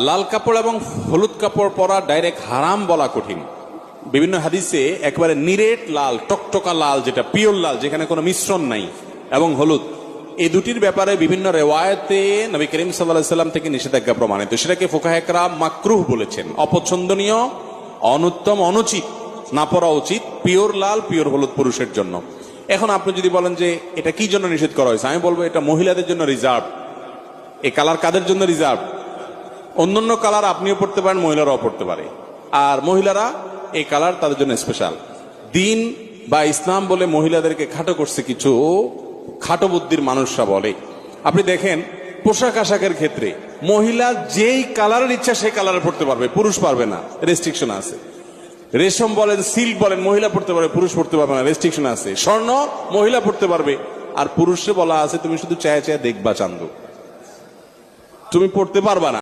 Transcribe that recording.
লাল কাপড় এবং হলুদ কাপড় পরা ডাইরেক্ট হারাম বলা কঠিন। বিভিন্ন হাদিসে একবারে নিরেট লাল, টকটকা লাল, যেটা পিওর লাল, যেখানে কোনো মিশ্রণ নাই, এবং হলুদ, এই দুটির ব্যাপারে বিভিন্ন রেওয়ায়েতে নবী করিম সাল্লাল্লাহু আলাইহি সাল্লাম থেকে নিষেধাজ্ঞা প্রমাণিত। সেটাকে ফুকাহে কেরাম মাকরুহ বলেছেন, অপছন্দনীয়, অনুত্তম, অনুচিত, না পরা উচিত। পিওর লাল, পিওর হলুদ পুরুষের জন্য। এখন আপনি যদি বলেন যে এটা কি জন্য নিষেধ করা হয়েছে, আমি বলবো এটা মহিলাদের জন্য রিজার্ভ। এই কালার কাদের জন্য রিজার্ভ? অন্যান্য কালার আপনিও পড়তে পারেন, মহিলারাও পড়তে পারে, আর মহিলারা এই কালার তাদের জন্য স্পেশাল। দিন বা ইসলাম বলে মহিলাদেরকে খাটো করছে কিছু খাটো বুদ্ধির মানুষরা বলে। আপনি দেখেন পোশাক আশাকের ক্ষেত্রে মহিলা যেই কালারের ইচ্ছা সেই কালারে পড়তে পারবে, পুরুষ পারবে না, রেস্ট্রিকশন আছে। রেশম বলেন, সিল্ক বলেন, মহিলা পড়তে পারবে, পুরুষ পড়তে পারবে না, রেস্ট্রিকশন আছে। স্বর্ণ মহিলা পড়তে পারবে, আর পুরুষে বলা আছে তুমি শুধু চায় চায় দেখবা চান্দু, তুমি পড়তে পারবা না।